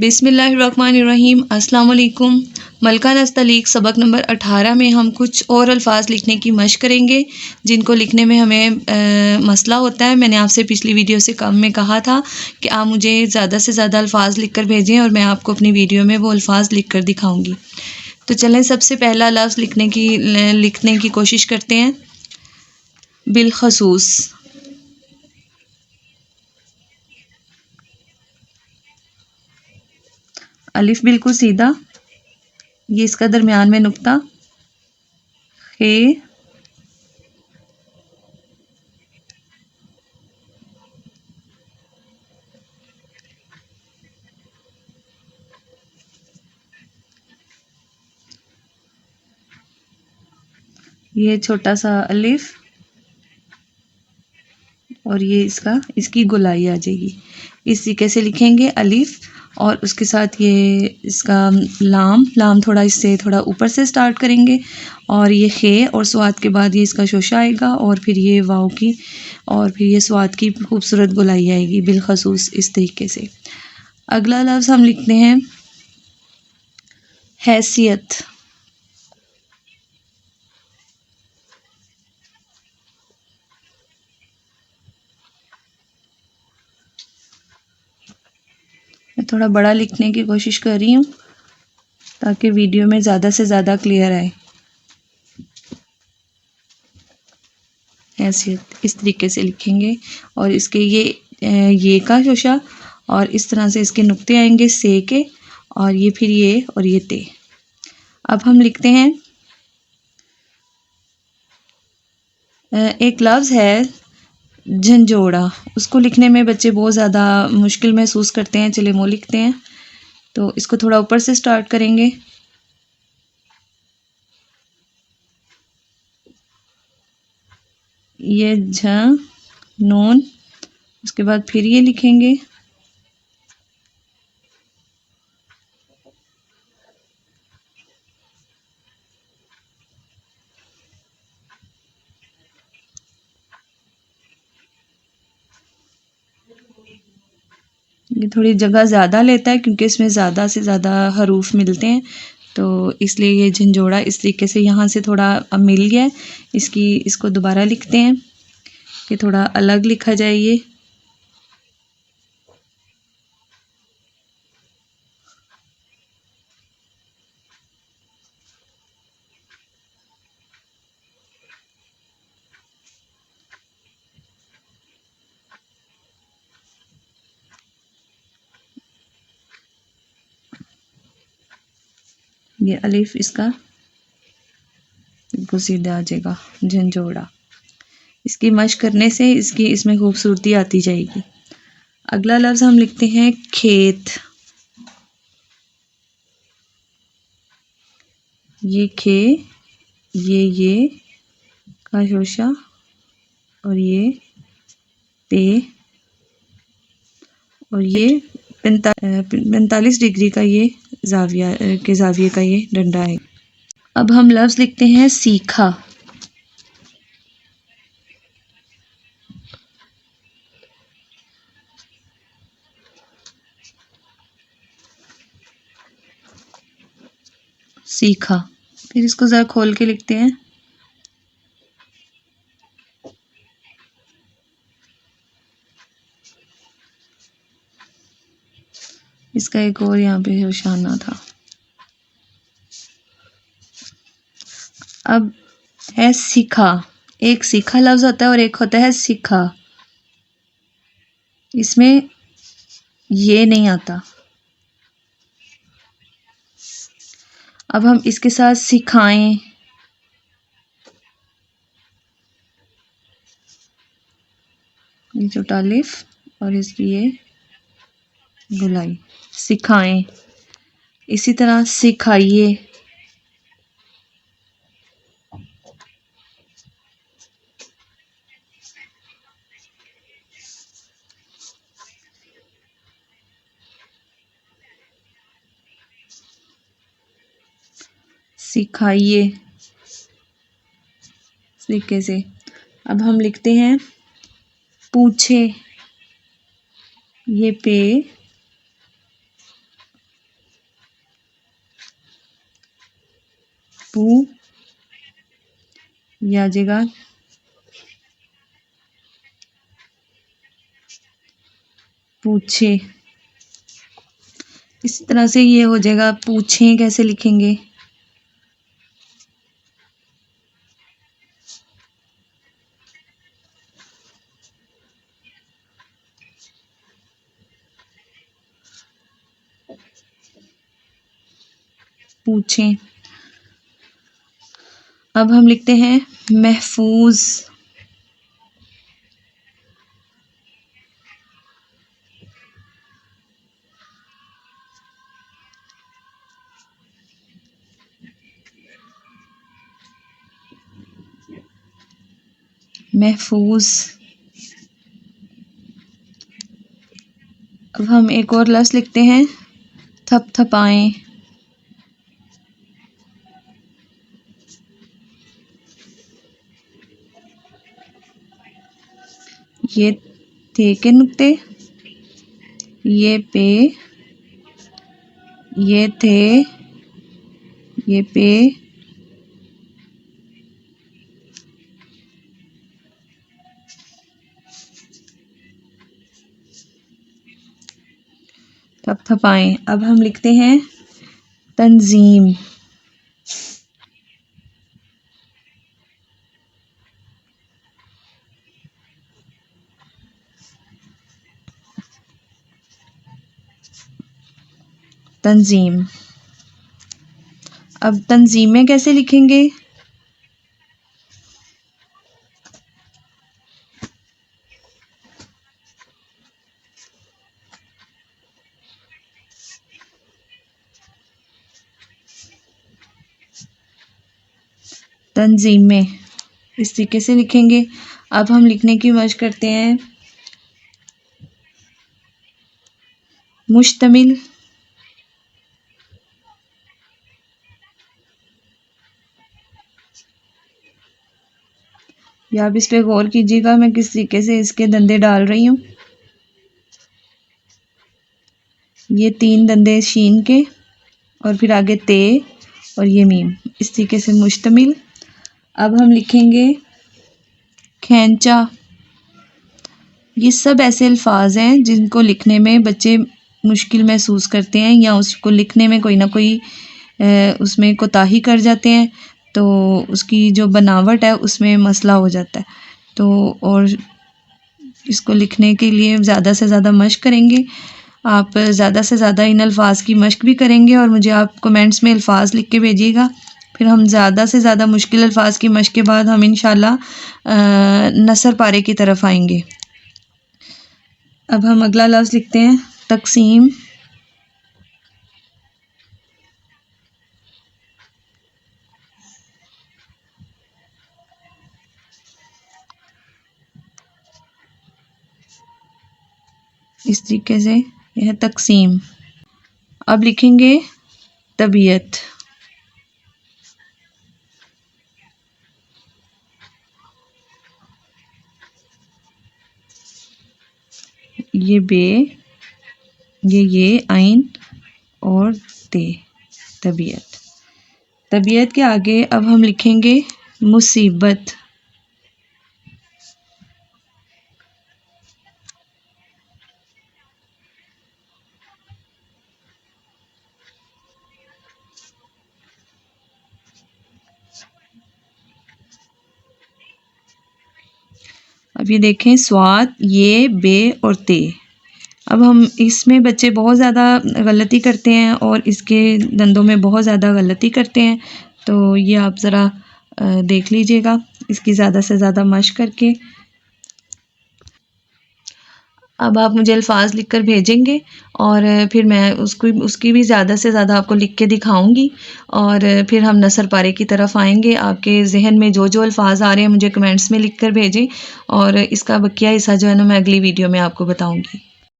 बिस्मिल्लाहिर्रहमानिर्रहीम। अस्सलाम वालेकुम। मलका नस्तलीक सबक नंबर 18 में हम कुछ और अल्फाज लिखने की मशक करेंगे जिनको लिखने में हमें मसला होता है। मैंने आपसे पिछली वीडियो से कम में कहा था कि आप मुझे ज़्यादा से ज़्यादा अल्फाज लिख कर भेजें और मैं आपको अपनी वीडियो में वो अल्फाज लिख कर दिखाऊँगी। तो चलें सबसे पहला लफ्ज़ लिखने की कोशिश करते हैं। बिलखसूस। अलिफ बिल्कुल सीधा, ये इसका दरमियान में नुक्ता। खे, ये छोटा सा अलिफ और ये इसकी गोलाई आ जाएगी। इस तरीके से लिखेंगे अलिफ और उसके साथ ये इसका लाम थोड़ा इससे थोड़ा ऊपर से स्टार्ट करेंगे और ये खे और स्वाद के बाद ये इसका शोशा आएगा और फिर ये वाव की और फिर ये स्वाद की खूबसूरत गोलाई आएगी बिलखसूस इस तरीके से। अगला लफ्ज़ हम लिखते हैं हैसियत। मैं थोड़ा बड़ा लिखने की कोशिश कर रही हूँ ताकि वीडियो में ज़्यादा से ज़्यादा क्लियर आए। हैसियत इस तरीके से लिखेंगे और इसके ये का शोशा और इस तरह से इसके नुक्ते आएंगे से के और ये फिर ये और ये ते। अब हम लिखते हैं एक लफ्ज़ है झंझोड़ा। उसको लिखने में बच्चे बहुत ज़्यादा मुश्किल महसूस करते हैं। चलिए वो लिखते हैं। तो इसको थोड़ा ऊपर से स्टार्ट करेंगे। ये झ नून, उसके बाद फिर ये लिखेंगे ये थोड़ी जगह ज़्यादा लेता है क्योंकि इसमें ज़्यादा से ज़्यादा हरूफ मिलते हैं, तो इसलिए ये झंझोड़ा इस तरीके से यहाँ से थोड़ा अब मिल गया है। इसको दोबारा लिखते हैं कि थोड़ा अलग लिखा जाए। ये अलिफ इसका बिल्कुल सीधा आ जाएगा झंझोड़ा। इसकी मशक करने से इसमें खूबसूरती आती जाएगी। अगला लफ्ज़ हम लिखते हैं खेत। ये खे, ये का शोशा और ये पे और ये 45 डिग्री का ये जाविये का ये डंडा है। अब हम लफ्ज़ लिखते हैं सीखा। सीखा, फिर इसको ज़रा खोल के लिखते हैं। इसका एक और यहाँ पे निशाना था। अब है सीखा। एक सीखा लफ्ज़ होता है और एक होता है सीखा। इसमें ये नहीं आता। अब हम इसके साथ सिखाएं, ये छोटा अलिफ और इसकी ये गुलाई, सिखाएं। इसी तरह सिखाइए, सिखाइए इस तरीके से। अब हम लिखते हैं पूछे। ये पे पू, ये आ जाएगा पूछे। इसी तरह से ये हो जाएगा पूछें, कैसे लिखेंगे? पूछें। अब हम लिखते हैं महफूज। महफूज। अब हम एक और लफ्ज़ लिखते हैं थपथपाएं। ये थे के नुक्ते, ये पे, ये थे, ये पे, थपथपाएं। अब हम लिखते हैं तंजीम। तंजीम। अब तंजीमें कैसे लिखेंगे? तंजीमें इस तरीके से लिखेंगे। अब हम लिखने की मशक करते हैं मुश्तमिल। या आप इस पे गौर कीजिएगा मैं किस तरीके से इसके दंदे डाल रही हूँ। ये 3 दंदे शीन के और फिर आगे ते और ये मीम, इस तरीके से मुश्तमिल। अब हम लिखेंगे खैंचा। ये सब ऐसे अल्फाज हैं जिनको लिखने में बच्चे मुश्किल महसूस करते हैं या उसको लिखने में कोई ना कोई उसमें कोताही कर जाते हैं, तो उसकी जो बनावट है उसमें मसला हो जाता है। तो और इसको लिखने के लिए ज़्यादा से ज़्यादा मशक करेंगे। आप ज़्यादा से ज़्यादा इन अल्फाज की मशक भी करेंगे और मुझे आप कमेंट्स में अल्फाज लिख के भेजिएगा। फिर हम ज़्यादा से ज़्यादा मुश्किल अल्फाज की मशक के बाद हम इंशाल्लाह नसर पारे की तरफ आएंगे। अब हम अगला लफ्ज़ लिखते हैं तकसीम। इस तरीके से यह है तकसीम। अब लिखेंगे तबीयत। ये बे, ये आइन और ते, तबीयत। तबीयत के आगे अब हम लिखेंगे मुसीबत। अब ये देखें स्वाद, ये बे और ते। अब हम इसमें बच्चे बहुत ज़्यादा गलती करते हैं और इसके दंदों में बहुत ज़्यादा गलती करते हैं, तो ये आप ज़रा देख लीजिएगा इसकी ज़्यादा से ज़्यादा मशक करके। अब आप मुझे अल्फाज लिख कर भेजेंगे और फिर मैं उसकी भी ज़्यादा से ज़्यादा आपको लिख के दिखाऊंगी और फिर हम नसर पारे की तरफ आएंगे। आपके जहन में जो जो अल्फाज आ रहे हैं मुझे कमेंट्स में लिख कर भेजें और इसका बकिया हिस्सा जो है ना मैं अगली वीडियो में आपको बताऊंगी।